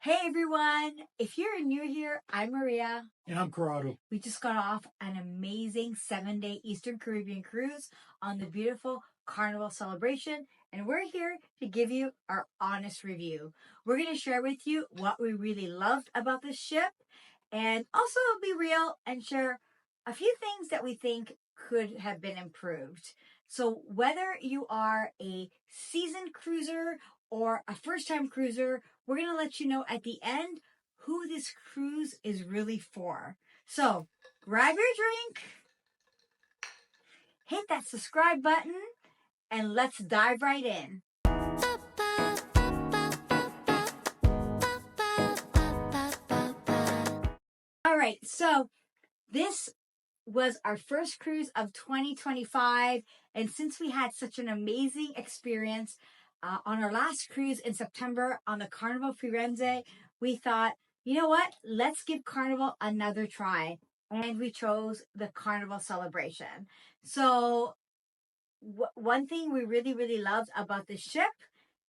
Hey everyone! If you're new here, I'm Maria. And I'm Corrado. We just got off an amazing 7-day Eastern Caribbean cruise on the beautiful Carnival Celebration, and we're here to give you our honest review. We're going to share with you what we really loved about the ship and also be real and share a few things that we think could have been improved. So whether you are a seasoned cruiser or a first-time cruiser, we're going to let you know at the end who this cruise is really for. So grab your drink, hit that subscribe button, and let's dive right in. All right, so this was our first cruise of 2025, and since we had such an amazing experience on our last cruise in September on the Carnival Firenze, we thought, you know what, let's give Carnival another try, and we chose the Carnival Celebration. So one thing we really loved about the ship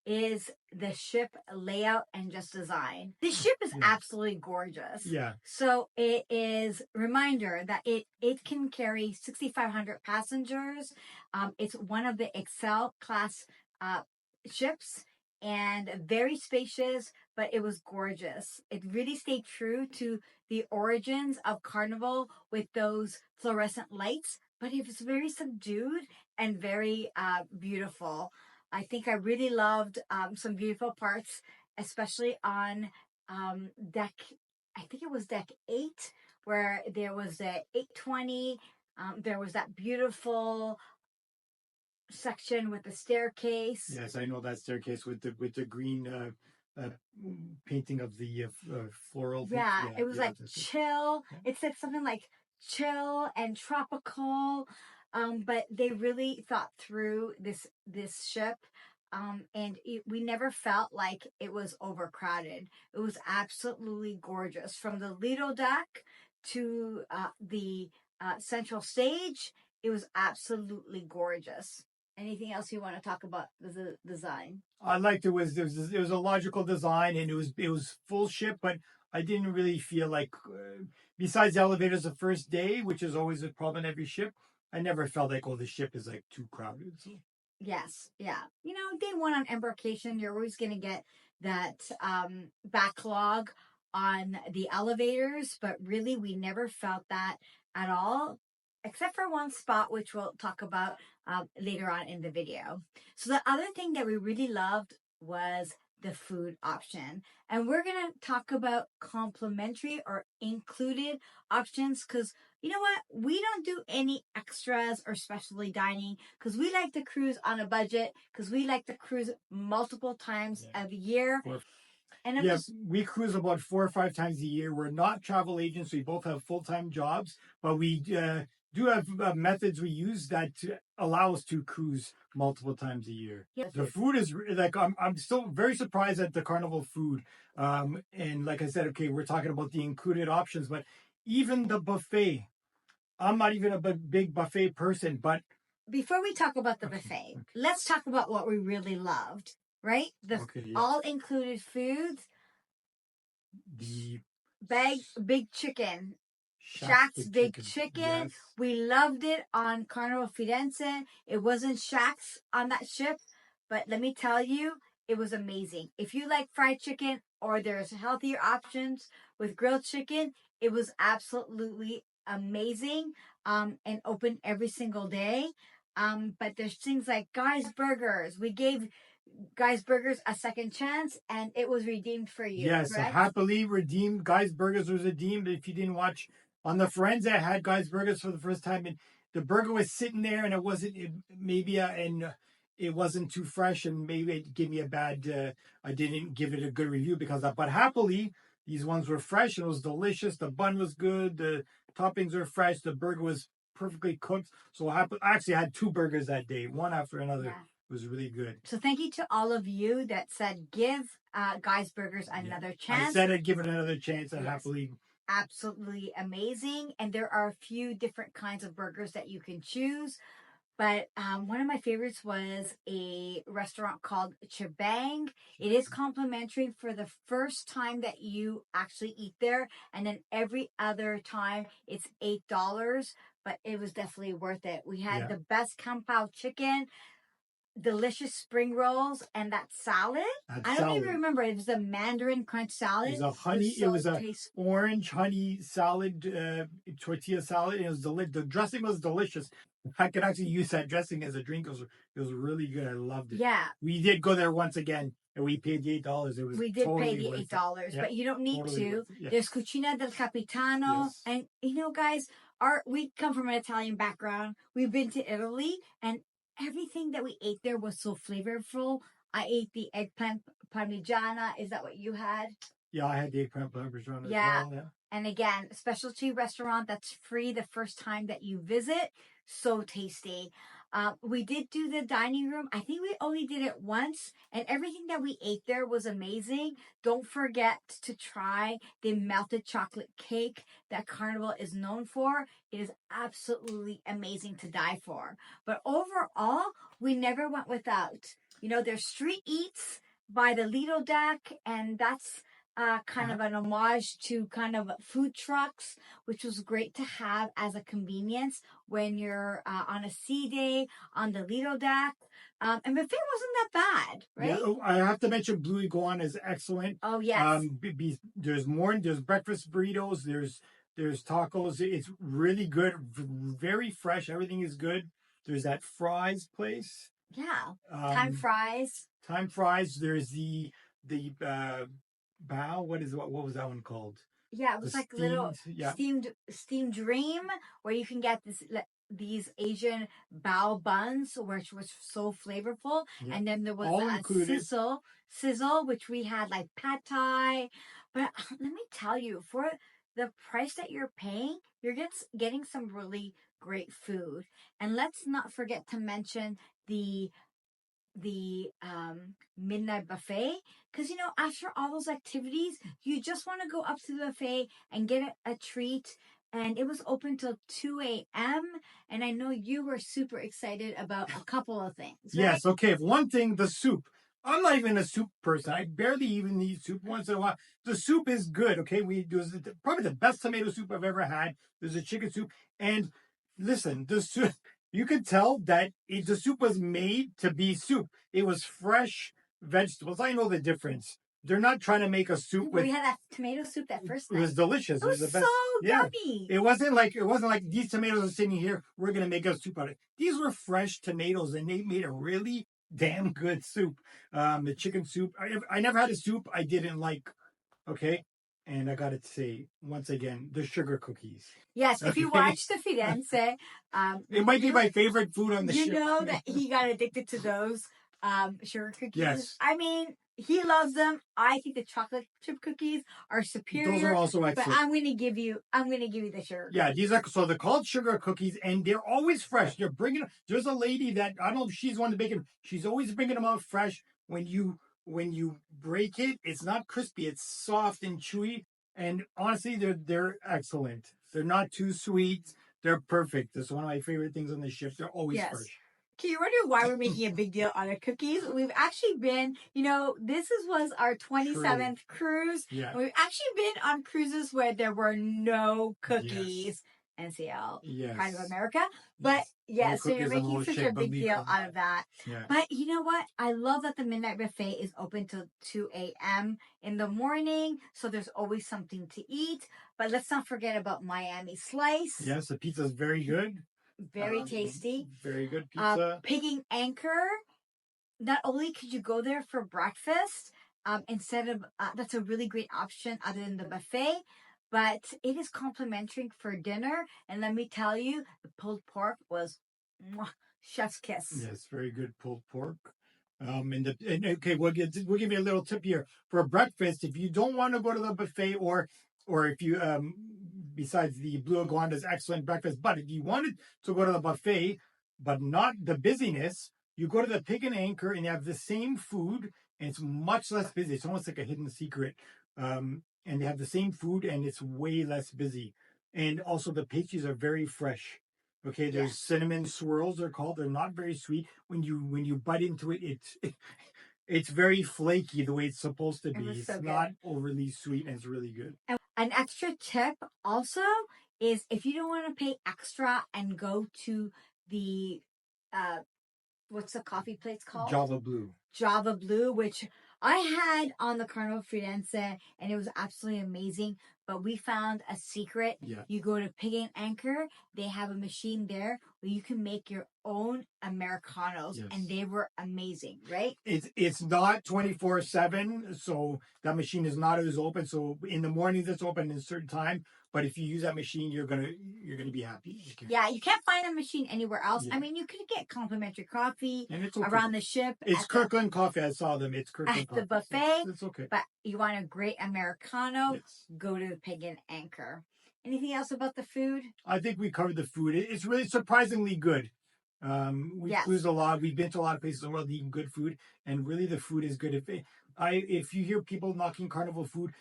is the ship layout and just design. The ship is absolutely gorgeous. Yeah. So it is reminder that it can carry 6,500 passengers. It's one of the Excel class ships and very spacious, but it was gorgeous. It really stayed true to the origins of Carnival with those fluorescent lights, but it was very subdued and very beautiful. I think I really loved some beautiful parts, especially on deck, I think it was deck 8, where there was the 820. There was that beautiful section with the staircase. Yes, I know that staircase with the green painting of the floral. Yeah, it was like chill. Yeah. It said something like chill and tropical. But they really thought through this ship. And we never felt like it was overcrowded. It was absolutely gorgeous. From the Lido deck to the central stage, it was absolutely gorgeous. Anything else you want to talk about the design? I liked it was a logical design, and it was full ship, but I didn't really feel like besides the elevators the first day, which is always a problem in every ship, I never felt like, oh, the ship is like too crowded. So. Yes, yeah. You know, day one on embarkation, you're always going to get that backlog on the elevators, but really we never felt that at all, except for one spot, which we'll talk about later on in the video. So the other thing that we really loved was the food option. And we're going to talk about complimentary or included options because you know what? We don't do any extras or specialty dining because we like to cruise on a budget because we like to cruise multiple times a year. And we cruise about 4 or 5 times a year. We're not travel agents. We both have full-time jobs, but we do have methods we use that allow us to cruise multiple times a year. Yes. The food is like, I'm still very surprised at the Carnival food. And like I said, okay, we're talking about the included options, but even the buffet, I'm not even a big buffet person, but before we talk about the buffet, let's talk about what we really loved, right? The all-included foods. The big chicken. Shaq's Big Chicken. Yes. We loved it on Carnival Firenze. It wasn't Shaq's on that ship, but let me tell you, it was amazing. If you like fried chicken or there's healthier options with grilled chicken, it was absolutely amazing and open every single day. But there's things like Guy's Burgers. We gave Guy's Burgers a second chance and it was redeemed for you. Yes, correct? Happily redeemed. Guy's Burgers was redeemed. If you didn't watch on the Firenze, I had Guy's Burgers for the first time, and the burger was sitting there, and it wasn't it wasn't too fresh, and maybe it gave me a bad. I didn't give it a good review because of that. But happily, these ones were fresh and it was delicious. The bun was good. The toppings were fresh. The burger was perfectly cooked. So I actually had 2 burgers that day, one after another. Yeah. It was really good. So thank you to all of you that said give Guy's Burgers another chance. I said I'd give it another chance, and happily. Absolutely amazing. And there are a few different kinds of burgers that you can choose. But one of my favorites was a restaurant called Chibang. It is complimentary for the first time that you actually eat there, and then every other time it's $8. But it was definitely worth it. We had Yeah. the best kung pao chicken, delicious spring rolls, and that salad. That I don't salad. even remember. It was a Mandarin crunch salad. It was a honey. so It was a tasteful. orange honey salad, tortilla salad. And it was delicious. The dressing was delicious. I could actually use that dressing as a drink. It was really good. I loved it. Yeah. We did go there once again, and we paid the $8. It was We did totally pay the worth it. $8, Yeah, but you don't need totally to. worth it. Yeah. There's Cucina del Capitano, Yes. and guys, we come from an Italian background. We've been to Italy, and everything that we ate there was so flavorful. I ate the eggplant parmigiana. Is that what you had? Yeah, I had the eggplant parmesan as Yeah. well. Yeah. And again, specialty restaurant that's free the first time that you visit. So tasty. We did do the dining room. I think we only did it once, and everything that we ate there was amazing. Don't forget to try the melted chocolate cake that Carnival is known for. It is absolutely amazing to die for. But overall, we never went without. There's street eats by the Lido deck, and that's kind of an homage to kind of food trucks, which was great to have as a convenience when you're on a sea day on the Lido deck. And buffet wasn't that bad, right? Yeah, I have to mention Blue Iguana is excellent. Oh, yes. There's breakfast burritos. There's tacos. It's really good, very fresh. Everything is good. There's that fries place. Yeah. Time fries. Time fries. There's the bao. What was that one called? Yeah, it was like little yeah. steamed dream, where you can get these Asian bao buns, which was so flavorful. Yeah. And then there was All a included. sizzle, which we had like pad thai. But let me tell you, for the price that you're paying, you're getting some really great food. And let's not forget to mention the midnight buffet, because after all those activities you just want to go up to the buffet and get a treat, and it was open till 2 a.m. and I know you were super excited about a couple of things, right? Yes, okay. One thing, the soup. I'm not even a soup person. I barely even eat soup once in a while. The soup is good, okay? It was probably the best tomato soup I've ever had. There's a chicken soup. And listen, the soup, you could tell that the soup was made to be soup. It was fresh vegetables. I know the difference. They're not trying to make a soup with. We had that tomato soup that first night. It was delicious. It was the so best. Yeah. yummy. It wasn't like these tomatoes are sitting here. We're gonna make a soup out of it. These were fresh tomatoes, and they made a really damn good soup. The chicken soup. I never had a soup I didn't like. Okay. And I gotta say, once again, the sugar cookies. Yes, if you watch the Firenze, it might be my favorite food on the ship. You know that he got addicted to those sugar cookies. Yes. I mean, he loves them. I think the chocolate chip cookies are superior. Those are also excellent. But I'm gonna give you the sugar. Yeah, they're called sugar cookies, and they're always fresh. They're bringing. There's a lady that I don't know if she's one to bake them. She's always bringing them out fresh. When you break it, it's not crispy. It's soft and chewy. And honestly, they're excellent. They're not too sweet. They're perfect. That's one of my favorite things on the ship. They're always fresh. Can you wonder why we're making a big deal on the cookies? We've actually been, was our 27th cruise. Yeah. We've actually been on cruises where there were no cookies. Yes. NCL, yes. Kind of America. But so you're making such a big deal out of that. Yeah. But you know what? I love that the midnight buffet is open till 2 a.m. in the morning. So there's always something to eat. But let's not forget about Miami Slice. Yes, the pizza is very good. Very tasty. Very good pizza. Picking Anchor. Not only could you go there for breakfast, instead of that's a really great option other than the buffet, but it is complimentary for dinner. And let me tell you, the pulled pork was chef's kiss. Yes, very good pulled pork. Okay, we'll give you a little tip here for breakfast. If you don't want to go to the buffet, or if you besides the Blue Iguana's excellent breakfast, but if you wanted to go to the buffet, but not the busyness, you go to the Pig and Anchor and you have the same food, and it's much less busy. It's almost like a hidden secret. And they have the same food, and it's way less busy. And also the pastries are very fresh. Okay, there's cinnamon swirls. They're called. They're not very sweet. When you bite into it, it's very flaky the way it's supposed to It be. was It's so not good. overly sweet, and it's really good. And an extra tip also is if you don't want to pay extra and go to the uh what's the coffee place called? Java Blue. Java Blue, which I had on the Carnival Firenze, and it was absolutely amazing. But we found a secret. Yeah. You go to Pig and Anchor, they have a machine there where you can make your own Americanos, Yes. and they were amazing, right? It's not 24/7, so that machine is not always open. So in the mornings it's open at a certain time. But if you use that machine, you're gonna be happy. Yeah, you can't find a machine anywhere else. Yeah. I mean, you could get complimentary coffee And it's okay. around the ship. It's Kirkland Coffee. I saw them. It's Kirkland at Coffee. the buffet. So it's okay. But you want a great Americano, Yes. go to the Pig and Anchor. Anything else about the food? I think we covered the food. It's really surprisingly good. We've cruised a lot. We've been to a lot of places in the world eating good food, and really the food is good. If you hear people knocking Carnival food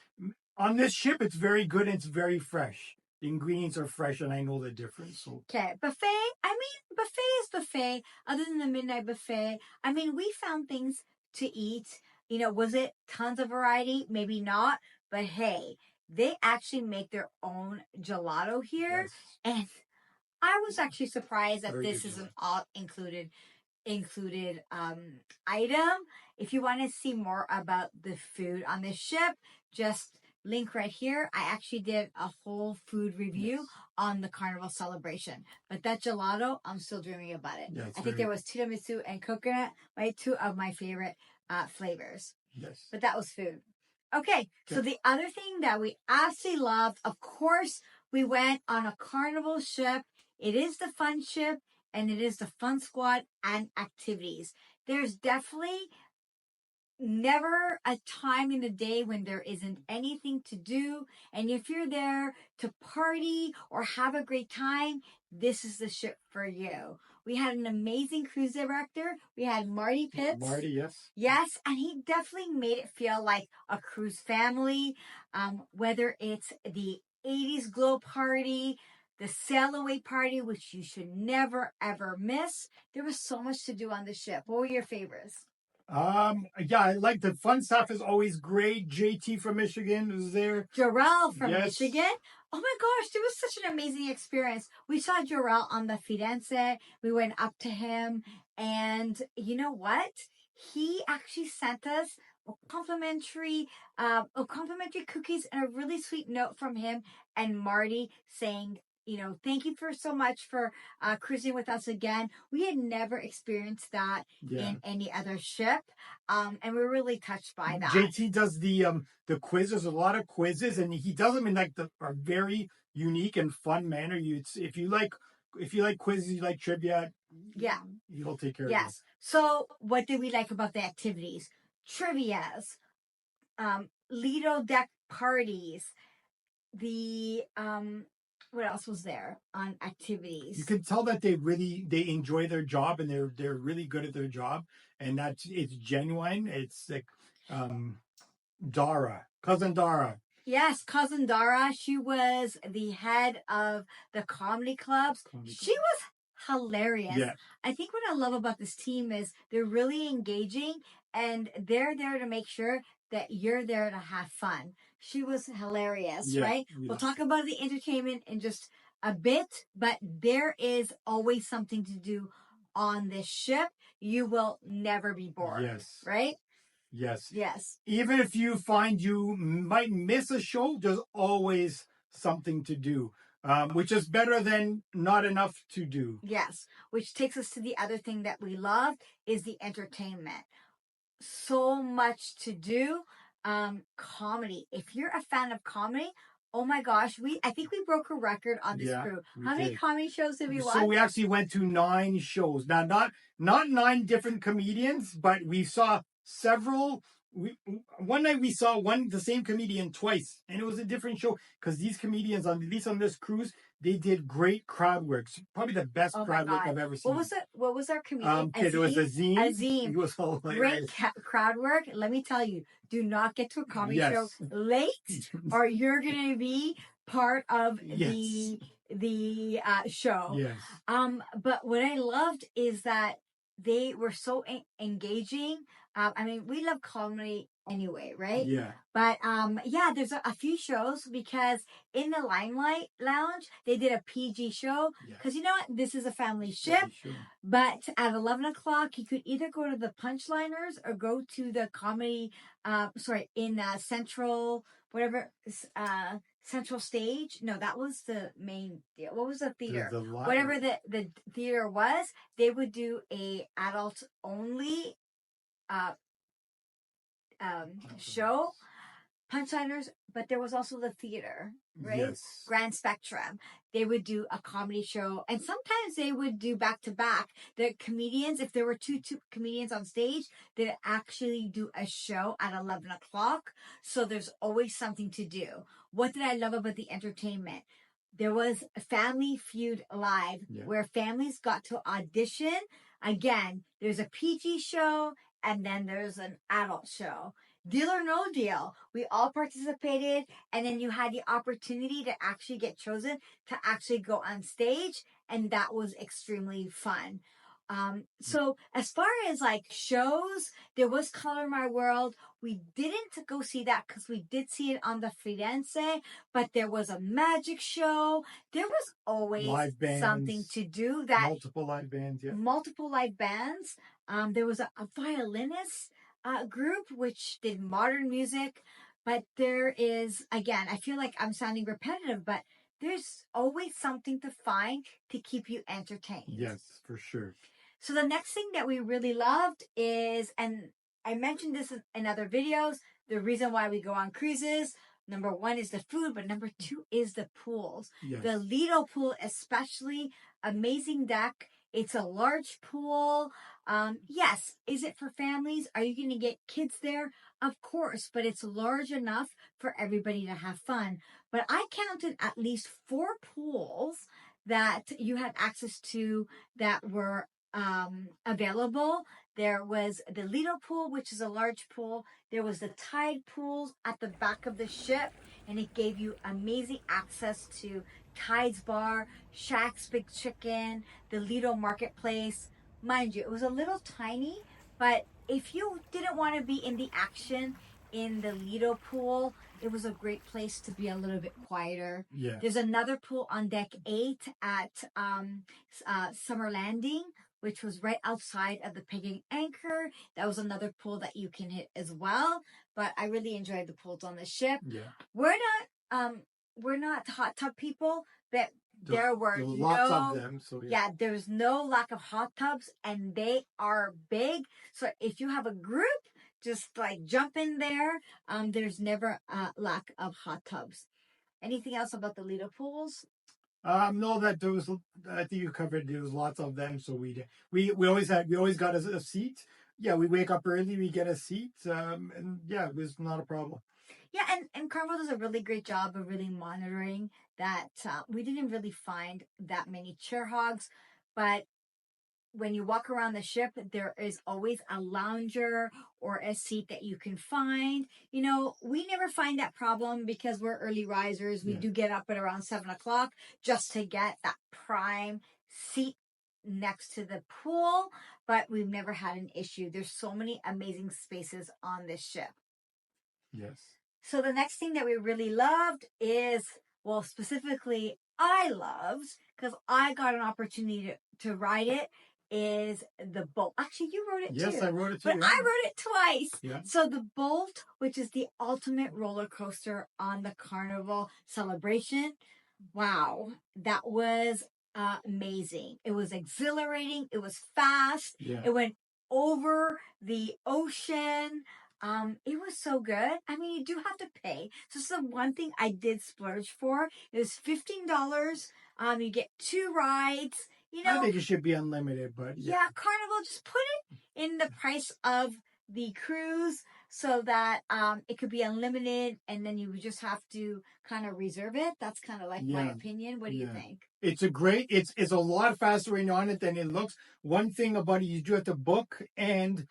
on this ship, it's very good and it's very fresh. The ingredients are fresh, and I know the difference. So okay, buffet. I mean, buffet is buffet. Other than the midnight buffet, I mean, we found things to eat. You know, was it tons of variety? Maybe not. But hey, they actually make their own gelato here, yes. and I was actually surprised that Very this good is an all included item. If you want to see more about the food on this ship, just link right here. I actually did a whole food review on the Carnival Celebration. But that gelato, I'm still dreaming about it. Yeah, I think there was tiramisu and coconut, right? Two of my favorite flavors. Yes. But that was food. Okay, so the other thing that we absolutely loved, of course, we went on a Carnival ship. It is the fun ship, and it is the fun squad and activities. There's definitely never a time in the day when there isn't anything to do. And if you're there to party or have a great time, this is the ship for you. We had an amazing cruise director. We had Marty Pitts. Marty, yes. Yes, and he definitely made it feel like a cruise family. Whether it's the 80s glow party, the sail away party, which you should never ever miss. There was so much to do on the ship. What were your favorites? Yeah, I like the fun stuff is always great. JT from Michigan was there. Jarrell from Michigan. Oh my gosh, it was such an amazing experience. We saw Jarrell on the Firenze. We went up to him, and you know what? He actually sent us complimentary cookies and a really sweet note from him and Marty saying, you know, thank you for so much for cruising with us again. We had never experienced that in any other ship, and we're really touched by that. JT does the quiz. There's a lot of quizzes, and he does them in like a very unique and fun manner. If you like quizzes, you like trivia. Yeah, he'll take care of you. Yes. So, what did we like about the activities? Trivias, Lido deck parties, the what else was there on activities? You can tell that they enjoy their job, and they're really good at their job, and it's genuine. It's like cousin Dara. Yes, cousin Dara. She was the head of the comedy clubs. She was hilarious. Yeah. I think what I love about this team is they're really engaging, and they're there to make sure that you're there to have fun. She was hilarious, right? Yeah. We'll talk about the entertainment in just a bit, but there is always something to do on this ship. You will never be bored. Yes. Right? Yes. Yes. Even if you find you might miss a show, there's always something to do, which is better than not enough to do. Yes. Which takes us to the other thing that we love is the entertainment. So much to do. Comedy. If you're a fan of comedy, oh my gosh, I think we broke a record on this crew. How many comedy shows did we watch? So we actually went to 9 shows. Now, not 9 different comedians, but we saw several. One night we saw the same comedian twice, and it was a different show because these comedians, at least on this cruise, they did great crowd work. Probably the best crowd work I've ever seen. What was our comedian? It was Azim. Azim. It was hilarious. Great crowd work. Let me tell you, do not get to a comedy show late, or you're gonna be part of the show. Yes. But what I loved is that they were so engaging. I mean, we love comedy anyway, right? Yeah. But yeah, there's a few shows because in the Limelight Lounge they did a PG show because you know what, this is a family ship. Sure. But at 11 o'clock, you could either go to the Punchliners or go to the comedy. In Central whatever Central Stage. No, that was the main deal. What was the theater? Whatever the theater was, they would do a adult only show, Punchliners, but there was also the theater, right? Yes. Grand Spectrum. They would do a comedy show, and sometimes they would do back to back. The comedians, if there were two comedians on stage, they'd actually do a show at 11 o'clock. So there's always something to do. What did I love about the entertainment? There was Family Feud Live, where families got to audition. Again, there's a PG show, and then there's an adult show. Deal or no deal. We all participated, and then you had the opportunity to actually get chosen to actually go on stage, and that was extremely fun. So as far as like shows, there was Color My World. We didn't go see that because we did see it on the Firenze, but there was a magic show. There was always live bands, something to do. Multiple live bands, yeah. Multiple live bands. There was a violinist group which did modern music, but there is, again, I feel like I'm sounding repetitive, but there's always something to find to keep you entertained. Yes, for sure. So the next thing that we really loved is, and I mentioned this in other videos, the reason why we go on cruises, number one is the food, but number two is the pools. Yes. The Lido pool especially, amazing deck. It's a large pool. Yes. Is it for families? Are you going to get kids there? Of course, but it's large enough for everybody to have fun. But I counted at least 4 pools that you had access to that were available. There was the Lido pool, which is a large pool. There was the tide pools at the back of the ship, and it gave you amazing access to Tide's Bar, Shaq's Big Chicken, the Lido Marketplace. Mind you, it was a little tiny, but if you didn't want to be in the action in the Lido pool, it was a great place to be a little bit quieter. Yeah. There's another pool on deck 8 at Summer Landing, which was right outside of the Pegging Anchor. That was another pool that you can hit as well. But I really enjoyed the pools on the ship. Yeah. We're not hot tub there were lots of them. So there's no lack of hot tubs, and they are big. So if you have a group, just like jump in there. There's never a lack of hot tubs. Anything else about the Lido pools? No, that there was. I think you covered. There was lots of them, so we always got a seat. Yeah, we wake up early, we get a seat, and yeah, it was not a problem. Yeah, and Carnival does a really great job of really monitoring that. We didn't really find that many chair hogs, but when you walk around the ship, there is always a lounger or a seat that you can find. You know, we never find that problem because we're early risers. We do get up at around 7 o'clock just to get that prime seat next to the pool, but we've never had an issue. There's so many amazing spaces on this ship. Yes. So the next thing that we really loved is, well, specifically I loved, because I got an opportunity to ride it, is the Bolt. Actually, you wrote it too. Yes, I wrote it too. But I wrote it twice. Yeah. So the Bolt, which is the ultimate roller coaster on the Carnival Celebration. Wow. That was amazing. It was exhilarating. It was fast. Yeah. It went over the ocean. It was so good. I mean, you do have to pay. So this is the one thing I did splurge for. It was $15. You get 2 rides. You know, I think it should be unlimited, but yeah, Carnival, just put it in the price of the cruise so that it could be unlimited, and then you would just have to kind of reserve it. That's kind of like my opinion. What do you think? It's a lot faster when you're on it than it looks. One thing about it, you do have to book, and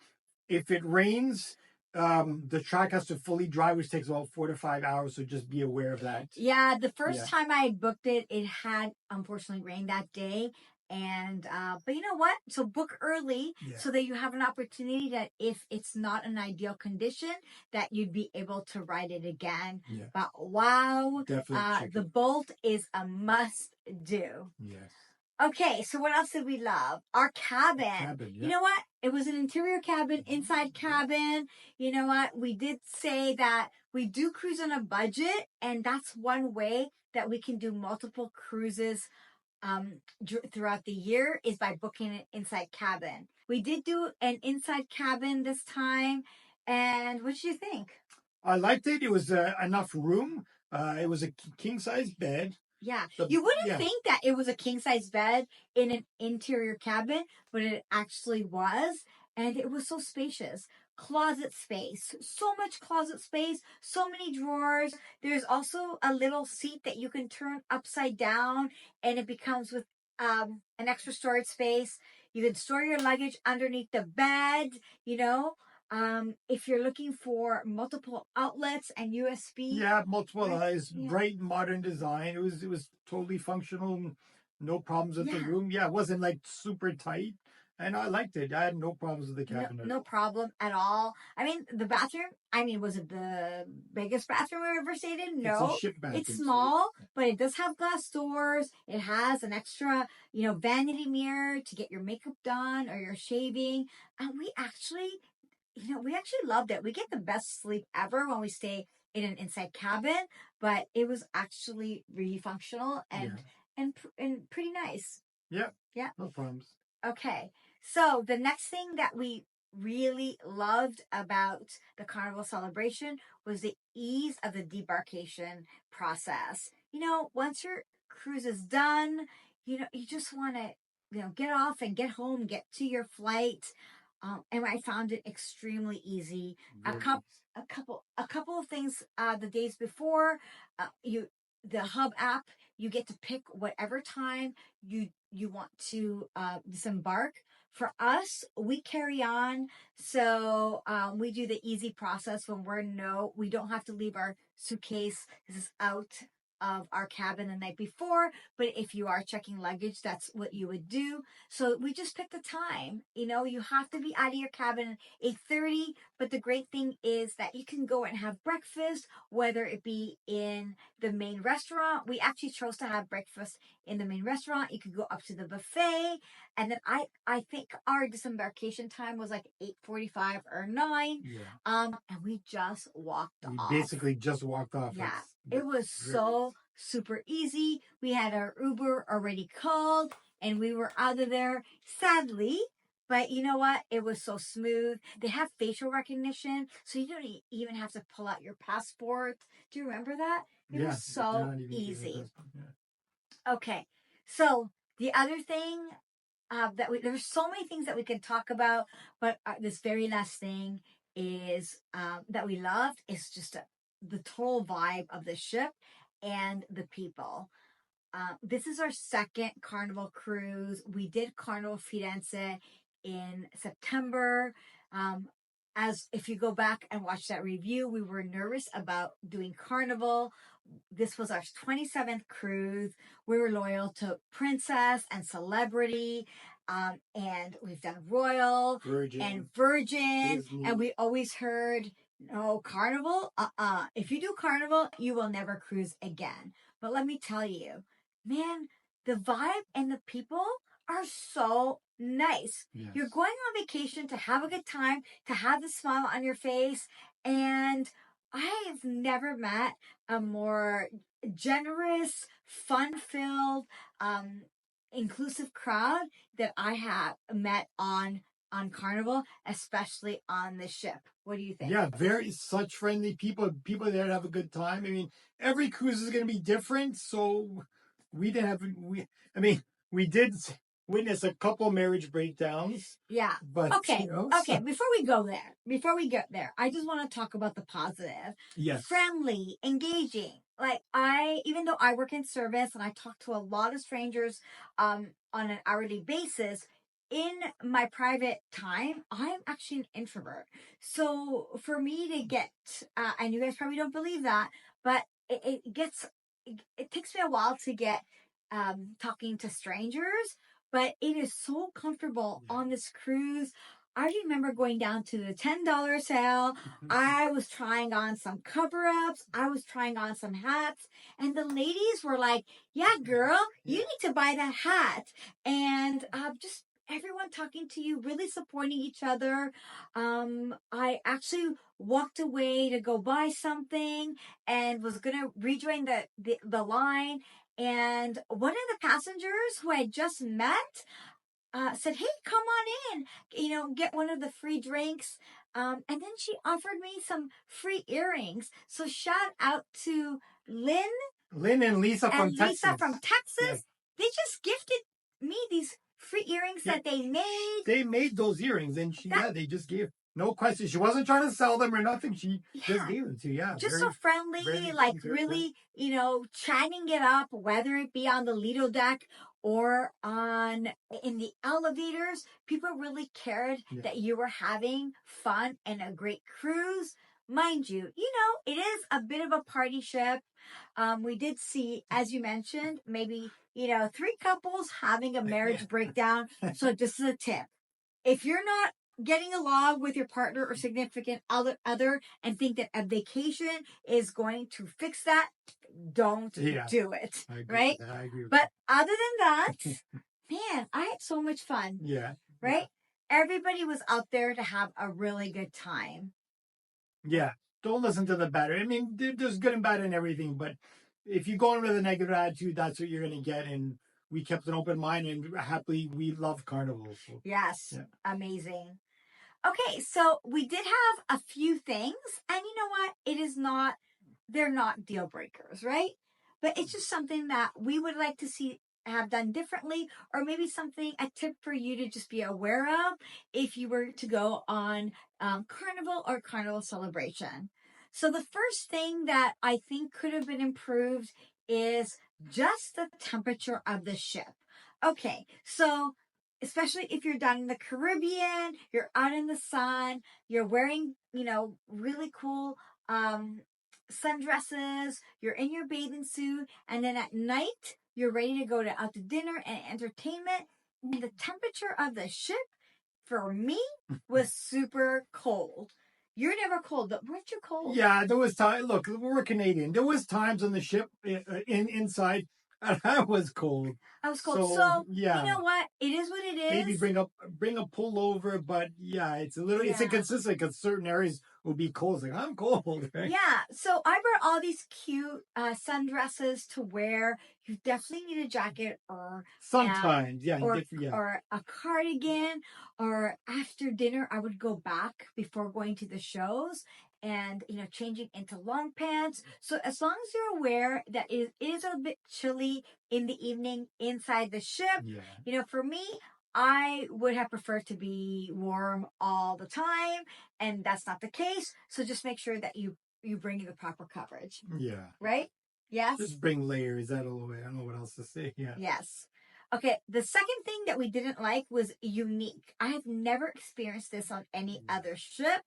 if it rains, The track has to fully dry, which takes about 4 to 5 hours. So just be aware of that. Yeah, the first time I booked it, it had unfortunately rained that day. And but you know what? So book early so that you have an opportunity that if it's not an ideal condition, that you'd be able to ride it again. Yeah. But wow, Definitely the Bolt is a must do. Yes. Okay, so what else did we love? Our cabin. Cabin, You know what? It was an interior cabin, inside cabin. You know what? We did say that we do cruise on a budget, and that's one way that we can do multiple cruises throughout the year is by booking an inside cabin. We did do an inside cabin this time, and what did you think? I liked it. It was enough room. It was a king size bed. Yeah. You wouldn't think that it was a king size bed in an interior cabin, but it actually was. And it was so spacious. Closet space. So much closet space. So many drawers. There's also a little seat that you can turn upside down and it becomes with an extra storage space. You can store your luggage underneath the bed, you know. If you're looking for multiple outlets and USB. Yeah, multiple eyes, bright modern design. It was totally functional, no problems with the room. Yeah, it wasn't like super tight. And I liked it. I had no problems with the cabin. No problem at all. I mean, the bathroom, was it the biggest bathroom we ever stayed in? No. It's a ship bathroom. It's small, but it does have glass doors. It has an extra, vanity mirror to get your makeup done or your shaving. And we actually loved it. We get the best sleep ever when we stay in an inside cabin, but it was actually really functional and pretty nice. Yeah. Yeah. No problems. Okay. So the next thing that we really loved about the Carnival Celebration was the ease of the debarkation process. Once your cruise is done, you just want to, get off and get home, get to your flight. And I found it extremely easy. A couple of things the days before, the Hub app, you get to pick whatever time you want to disembark. For us, we carry on, so we do the easy process when we don't have to leave our suitcase. This is out of our cabin the night before, but if you are checking luggage, that's what you would do. So we just pick the time. You have to be out of your cabin at 8:30, but the great thing is that you can go and have breakfast, whether it be in the main restaurant. We actually chose to have breakfast in the main restaurant. You could go up to the buffet, and then I think our disembarkation time was like 8:45 or 9. And we just walked off. Basically just walked off. Yeah. It was so super easy. We had our Uber already called and we were out of there. Sadly, but you know what? It was so smooth. They have facial recognition, so you don't even have to pull out your passport. Do you remember that? It was so easy. Okay. So the other thing there's so many things that we can talk about, but this very last thing is that we loved is just the total vibe of the ship and the people. This is our second Carnival cruise. We did Carnival Firenze in September. As if you go back and watch that review, we were nervous about doing Carnival. This was our 27th cruise. We were loyal to Princess and Celebrity. And we've done Royal and Virgin. Disney. And we always heard, no, Carnival? If you do Carnival, you will never cruise again. But let me tell you, man, the vibe and the people are so nice. Yes. You're going on vacation to have a good time, to have the smile on your face. And I've never met a more generous, fun-filled, inclusive crowd that I have met on Carnival, especially on the ship. What do you think? Yeah, such friendly people there to have a good time. I mean, every cruise is going to be different, so we did witness a couple marriage breakdowns. Yeah. But okay. Before we get there, I just want to talk about the positive. Yes. Friendly, engaging. Like even though I work in service and I talk to a lot of strangers, on an hourly basis, in my private time, I'm actually an introvert. So for me to get, and you guys probably don't believe that, but it takes me a while to get talking to strangers, but it is so comfortable on this cruise. I remember going down to the $10 sale. I was trying on some cover ups. I was trying on some hats. And the ladies were like, yeah, girl, you need to buy that hat. And just everyone talking to you, really supporting each other. I actually walked away to go buy something and was going to rejoin the line. And one of the passengers who I just met said, hey, come on in, get one of the free drinks. And then she offered me some free earrings. So shout out to Lynn and Lisa from Texas. Yeah. They just gifted me these free earrings that they made. They made those earrings, and they just gave no question. She wasn't trying to sell them or nothing. She just gave them to you. Yeah, just very, so friendly, like really, chatting it up, whether it be on the Lido deck or in the elevators. People really cared that you were having fun and a great cruise. Mind you, it is a bit of a party ship. We did see, as you mentioned, maybe, 3 couples having a marriage breakdown. So this is a tip. If you're not getting along with your partner or significant other and think that a vacation is going to fix that, don't do it. Right? I agree with but other than that, man, I had so much fun. Yeah. Right? Everybody was out there to have a really good time. Yeah. Don't listen to the bad. I mean, there's good and bad in everything, but if you go in with a negative attitude, that's what you're going to get. And we kept an open mind, and happily, we love Carnival. So. Yes. Yeah. Amazing. Okay, so we did have a few things, and you know what? They're not deal breakers, right? But it's just something that we would like to see have done differently, or maybe a tip for you to just be aware of if you were to go on Carnival or Carnival Celebration. So the first thing that I think could have been improved is just the temperature of the ship. Okay, so especially if you're down in the Caribbean, you're out in the sun, you're wearing, really cool sundresses, you're in your bathing suit, and then at night, you're ready to go out to dinner and entertainment. And the temperature of the ship, for me, was super cold. You're never cold, but weren't you cold? Yeah, there was time. Look, we're Canadian. There was times on the ship inside, and I was cold. I was cold. So you know what? It is what it is. Maybe bring a pullover, but it's a little. It's inconsistent because certain areas will be cold. It's like I'm cold, right? Yeah. So I brought all these cute sundresses to wear. You definitely need a jacket or sometimes, or a cardigan. Or after dinner, I would go back before going to the shows and changing into long pants. So as long as you're aware that it is a bit chilly in the evening inside the ship, for me, I would have preferred to be warm all the time, and that's not the case. So just make sure that you bring the proper coverage. Yeah. Right? Yes. Just bring layers. That'll way. I don't know what else to say. Yeah. Yes. Okay, the second thing that we didn't like was unique. I have never experienced this on any other ship.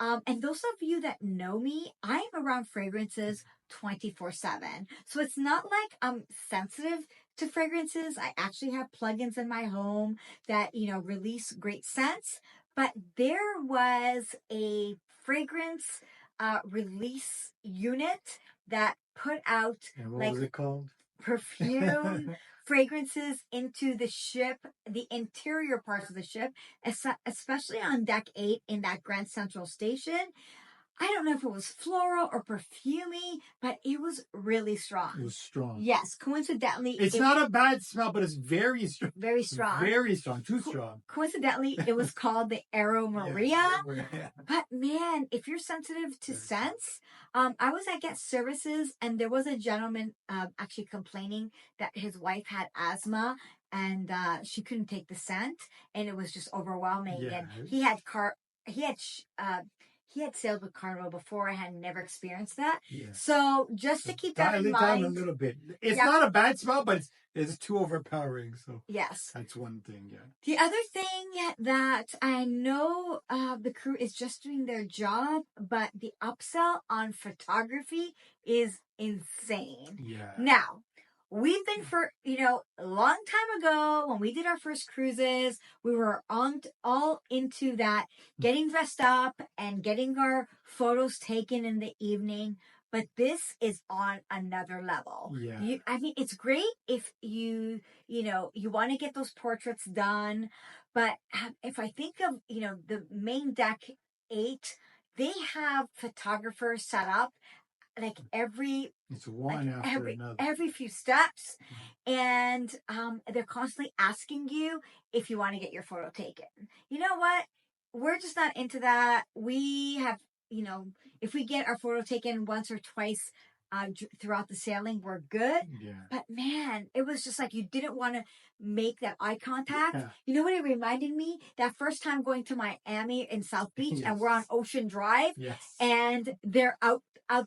And those of you that know me, I'm around fragrances 24/7. So it's not like I'm sensitive to fragrances. I actually have plugins in my home that, release great scents. But there was a fragrance release unit that put out and what was it called? Perfume fragrances into the ship, the interior parts of the ship, especially on deck 8 in that Grand Central Station. I don't know if it was floral or perfumey, but it was really strong. It was strong. Yes, coincidentally. It's not a bad smell, but it's very strong. Very strong. Very strong. Too strong. Coincidentally, it was called the Aero Maria. But man, if you're sensitive to scents, I was at Guest Services, and there was a gentleman actually complaining that his wife had asthma, and she couldn't take the scent, and it was just overwhelming. Yeah. And he he had sailed with Carnival before. I had never experienced that. Yeah. So just to keep that Dial in it down a mind. little bit. It's Yeah. not a bad smell, but it's too overpowering. So Yes. that's one thing. Yeah. The other thing that I know the crew is just doing their job, but the upsell on photography is insane. Yeah. Now, we've been for, a long time ago when we did our first cruises, we were all into that, getting dressed up and getting our photos taken in the evening. But this is on another level. Yeah. I mean, it's great if you want to get those portraits done. But if I think of, the main deck 8, they have photographers set up like It's one after another. every few steps, and they're constantly asking you if you want to get your photo taken. You know what? We're just not into that. We have, if we get our photo taken once or twice throughout the sailing, we're good. Yeah. But man, it was just like you didn't want to make that eye contact. Yeah. You know what it reminded me? That first time going to Miami in South Beach, Yes. and we're on Ocean Drive, Yes. and they're out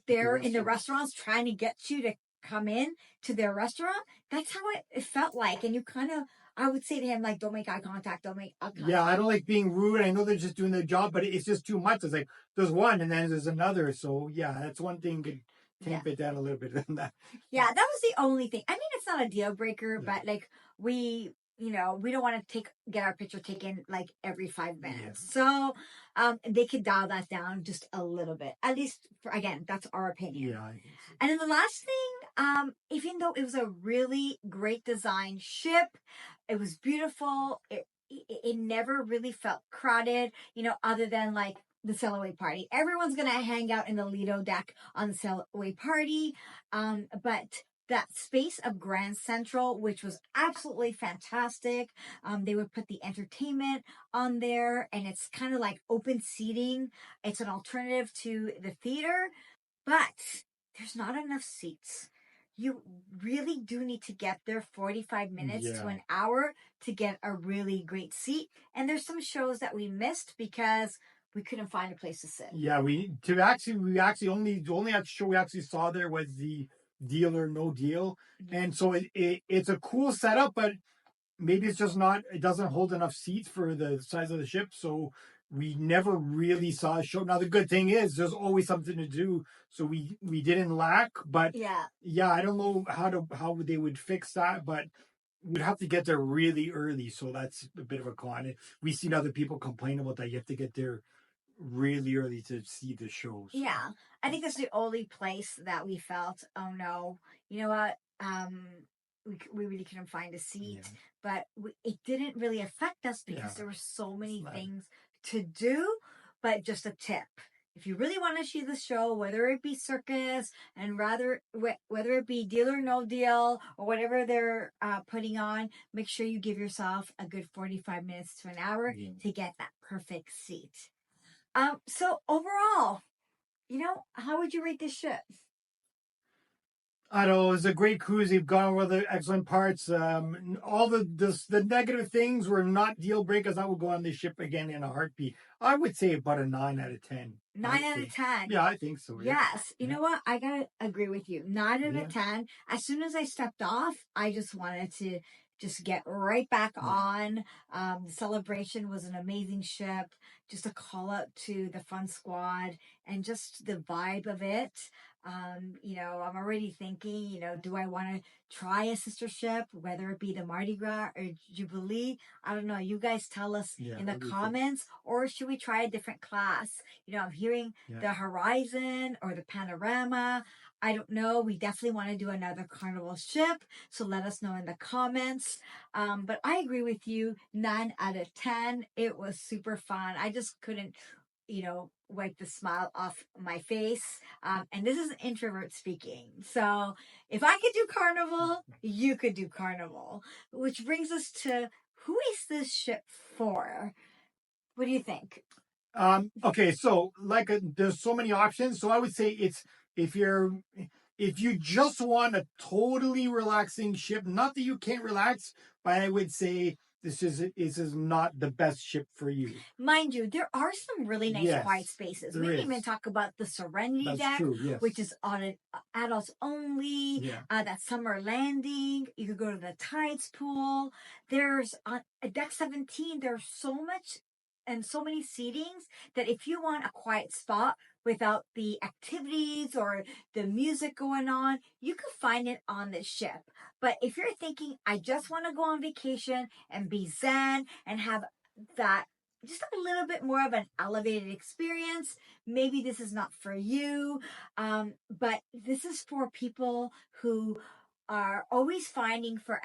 there in the restaurants trying to get you to come in to their restaurant. That's how it felt like. And you kind of, I would say to him, like, don't make eye contact. Don't make eye contact. Yeah, I don't like being rude. I know they're just doing their job, but it's just too much. It's like there's one and then there's another. So yeah, that's one thing could tamp it down a little bit than that. Yeah, that was the only thing. I mean, it's not a deal breaker, but like we don't want to get our picture taken like every 5 minutes. So they could dial that down just a little bit. At least again, that's our opinion. Yeah, I think so. And then the last thing, even though it was a really great design ship, it was beautiful. It never really felt crowded, other than like the sail away party. Everyone's gonna hang out in the Lido deck on the sail away party. But that space of Grand Central, which was absolutely fantastic. They would put the entertainment on there, and it's kind of like open seating. It's an alternative to the theater, but there's not enough seats. You really do need to get there 45 minutes to an hour to get a really great seat. And there's some shows that we missed because we couldn't find a place to sit. Yeah, we actually only show we actually saw there was the Deal or No Deal, and so it's a cool setup, but maybe it's just not. It doesn't hold enough seats for the size of the ship, so we never really saw a show. Now the good thing is there's always something to do, so we didn't lack. But yeah, I don't know how they would fix that, but we'd have to get there really early, so that's a bit of a con. We've seen other people complain about that. You have to get there really early to see the shows. Yeah, I think that's the only place that we felt, oh no, you know what? We really couldn't find a seat, but it didn't really affect us because there were so many things to do. But just a tip: if you really want to see the show, whether it be circus and whether it be Deal or No Deal or whatever they're putting on, make sure you give yourself a good 45 minutes to an hour to get that perfect seat. So overall, how would you rate this ship? I don't know. It was a great cruise. You've gone over the excellent parts. All the negative things were not deal breakers. I would go on this ship again in a heartbeat. I would say about a 9 out of 10. 9 out of 10. Yeah, I think so. Yeah. Yes. You know what? I gotta agree with you. 9 out of 10. As soon as I stepped off, I just wanted to just get right back on. The Celebration was an amazing ship. Just a call out to the Fun Squad and just the vibe of it. I'm already thinking, do I want to try a sister ship, whether it be the Mardi Gras or Jubilee? I don't know. You guys tell us in the comments, or should we try a different class? I'm hearing the Horizon or the Panorama. I don't know. We definitely want to do another Carnival ship. So let us know in the comments. But I agree with you. 9 out of 10. It was super fun. I just couldn't, wipe the smile off my face. And this is an introvert speaking. So if I could do Carnival, you could do Carnival. Which brings us to, who is this ship for? What do you think? Okay, so there's so many options. So I would say it's if you just want a totally relaxing ship, not that you can't relax, but I would say this is not the best ship for you. Mind you, there are some really nice Yes, quiet spaces. there We can is. even talk about the Serenity That's deck, true. Yes. which is on an adults only. Yeah. That summer landing. You could go to the tides pool. There's on deck 17. There's so much and so many seatings that if you want a quiet spot without the activities or the music going on, you could find it on this ship. But if you're thinking, I just want to go on vacation and be zen and have that just a little bit more of an elevated experience, maybe this is not for you. But this is for people who are always finding for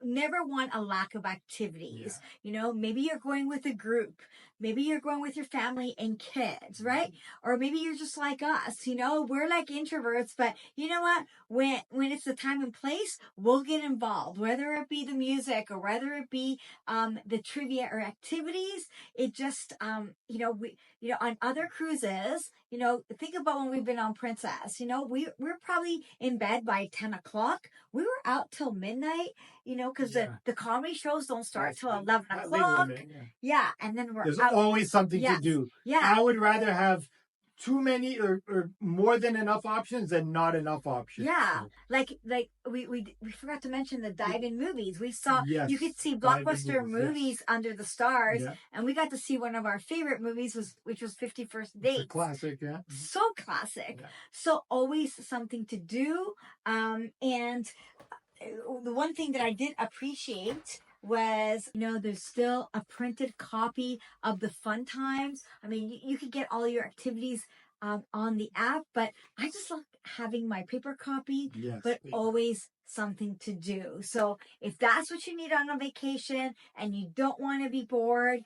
never want a lack of activities. Maybe you're going with a group, maybe you're going with your family and kids, right? Or maybe you're just like us, we're like introverts, but you know what, when it's the time and place, we'll get involved, whether it be the music or whether it be the trivia or activities. It just on other cruises, think about when we've been on Princess, we're probably in bed by 10 o'clock. We were out till midnight, because the comedy shows don't start till 11 o'clock. Yeah. And then there's out. always something Yes. to do. Yeah. I would rather have too many or more than enough options than not enough options. Yeah. So. Like we forgot to mention the dive-in movies. We saw, yes, you could see blockbuster movies under the stars. Yeah. And we got to see one of our favorite movies, which was 51st Dates. It's a classic, yeah. So classic. Yeah. So always something to do. And the one thing that I did appreciate was, there's still a printed copy of the fun times. I mean, you could get all your activities on the app, but I just like having my paper copy, yes, but always something to do. So if that's what you need on a vacation and you don't want to be bored,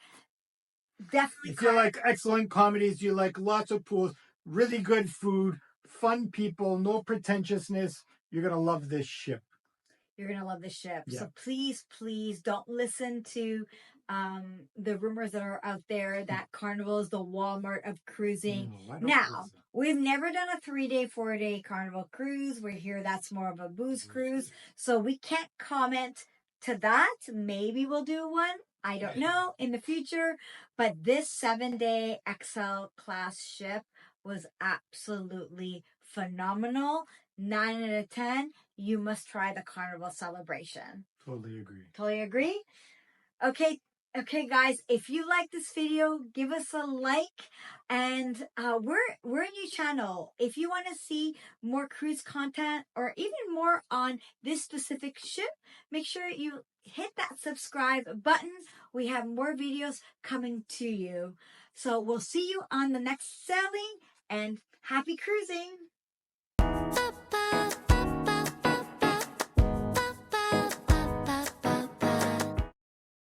definitely. If you like excellent comedies, you like lots of pools, really good food, fun people, no pretentiousness, you're going to love this ship. You're going to love the ship. Yeah. So please don't listen to the rumors that are out there that Carnival is the Walmart of cruising. Now, we've never done a 3-day, 4-day Carnival cruise. We're here. That's more of a booze cruise. So we can't comment to that. Maybe we'll do one. I don't know in the future. But this 7-day XL class ship was absolutely phenomenal. 9 out of 10. You must try the Carnival Celebration. Totally agree. Okay, guys. If you like this video, give us a like. And we're a new channel. If you want to see more cruise content or even more on this specific ship, make sure you hit that subscribe button. We have more videos coming to you. So we'll see you on the next sailing, and happy cruising.